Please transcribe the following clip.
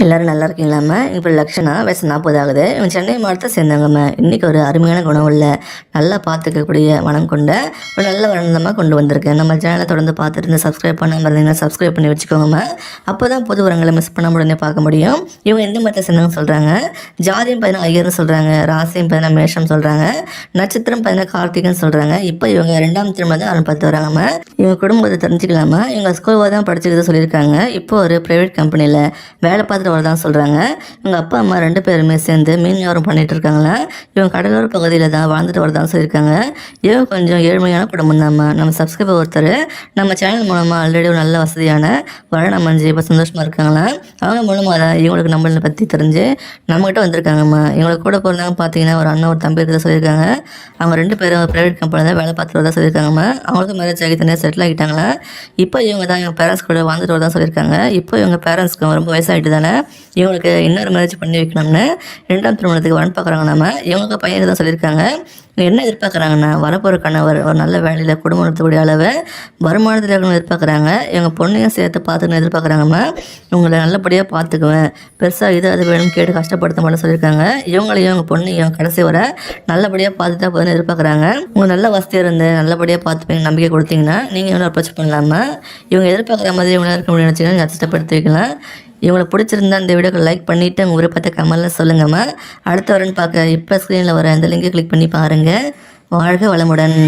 எல்லாரும் நல்லா இருக்கீங்களாம்மா? இப்போ லக்ஷனா வயசு 40 ஆகுது. இவங்க சென்னை மாவட்டத்தை சேர்ந்தவங்கம்மா. இன்றைக்கி ஒரு அருமையான குணம் உள்ள நல்லா பார்த்துக்கக்கூடிய மனம் கொண்ட ஒரு நல்ல வளர்ந்தமாக கொண்டு வந்திருக்கேன். நம்ம சேனலை தொடர்ந்து பார்த்துட்டு இருந்து சப்ஸ்கிரைப் பண்ணாமல் இருந்தீங்கன்னா சப்ஸ்கிரைப் பண்ணி வச்சுக்கோங்கம்மா. அப்போ தான் புது உரங்களை மிஸ் பண்ண உடனே பார்க்க முடியும். இவங்க எந்த மதத்தை சேர்ந்தவங்க சொல்கிறாங்க, ஜாதியும் பார்த்தீங்கன்னா ஐயர்னு சொல்கிறாங்க, ராசியும் பார்த்தீங்கன்னா மேஷம் சொல்கிறாங்க, நட்சத்திரம் பார்த்தீங்கன்னா கார்த்திகன்னு சொல்கிறாங்க. இப்போ இவங்க 2ஆம் திருமணம் தான் ஆரம்பித்து வராங்கம்மா. இவங்க குடும்பத்தை தெரிஞ்சுக்கலாமா? இவங்க ஸ்கூல் தான் படிச்சுக்கிட்டு சொல்லியிருக்காங்க. இப்போ ஒரு ப்ரைவேட் கம்பெனியில் வேலை பார்த்து வரதான் சொல்கிறாங்க. இவங்க அப்பா அம்மா 2 பேருமே சேர்ந்து மீன் வியாபாரம் பண்ணிட்டு இருக்காங்களா. இவங்க கடலோர பகுதியில் தான் வாழ்ந்துட்டு வரதான் சொல்லியிருக்காங்க. இவங்க கொஞ்சம் ஏழ்மையான குடும்பம் தான்மா. நம்ம சப்ஸ்கிரைபர் ஒருத்தர் நம்ம சேனல் மூலமாக ஆல்ரெடி ஒரு நல்ல வசதியான வரணம் அமைஞ்சு இப்போ சந்தோஷமாக இருக்காங்களா. அவங்க மூலமாக தான் இவங்களுக்கு நம்மளை பற்றி தெரிஞ்சு நம்மகிட்ட வந்திருக்காங்கம்மா. இவங்களுக்கு கூட பிறந்தவங்க பார்த்தீங்கன்னா ஒரு அண்ணன் ஒரு தம்பி இருக்கிறத சொல்லியிருக்காங்க. அவங்க 2 பேரும் ப்ரைவேட் கம்பெனி தான் வேலை பார்த்துட்டு வரதான் சொல்லியிருக்காங்கம்மா. அவங்களுக்கு மேரேஜ் ஆகி தனியாக செட்டில் ஆகிட்டாங்களா. இப்போ இவங்க தான் இவங்க பேரண்ட்ஸ் கூட வாழ்ந்துட்டு வரதான் சொல்லியிருக்காங்க. இப்போ இவங்க பேரண்ட்ஸ்க்கு ரொம்ப வயசாகிட்டு தானே இவங்களுக்கு இன்னொரு மேரேஜ் பண்ணி வைக்கணும்னு 2ஆம் திருமணத்துக்கு வரன் பார்க்குறாங்க. நம்ம இவங்களுக்கு பையனுக்கு தான் சொல்லியிருக்காங்க. என்ன எதிர்பார்க்குறாங்கன்னா வரப்போகிற கணவர் ஒரு நல்ல வேலையில் குடும்பம் நடத்தக்கூடிய அளவு வருமானத்தில் இருக்கணும்னு எதிர்பார்க்குறாங்க. இவங்க பொண்ணையும் சேர்த்து பார்த்துக்கணும் எதிர்பார்க்குறாங்கம்மா. இவங்களை நல்லபடியாக பார்த்துக்குவேன், பெருசாக இது அது வேணும்னு கேட்டு கஷ்டப்படுத்த மாட்டேன்னு சொல்லியிருக்காங்க. இவங்களையும் இவங்க பொண்ணையும் கடைசி வர நல்லபடியாக பார்த்துட்டா போதுன்னு எதிர்பார்க்குறாங்க. உங்கள் நல்ல வசதியாக இருந்து நல்லபடியாக பார்த்துப்பீங்க நம்பிக்கை கொடுத்தீங்கன்னா நீங்கள் இவங்களை அப்ரோச் பண்ணலாமா. இவங்க எதிர்பார்க்குற மாதிரி இவங்க இருக்க முடியும்னு வச்சுக்கோங்க. நீங்கள் அச்சப்படுத்தி வைக்கலாம். இவங்களை பிடிச்சிருந்தா இந்த வீடியோக்கு லைக் பண்ணிவிட்டு உங்கள் விருப்பத்தை கமெண்ட்டில் சொல்லுங்கம்மா. அடுத்த வரன்னு பார்க்க இப்போ ஸ்க்ரீனில் வர அந்த லிங்கை கிளிக் பண்ணி பாருங்கள். வாழ்க வளமுடன்.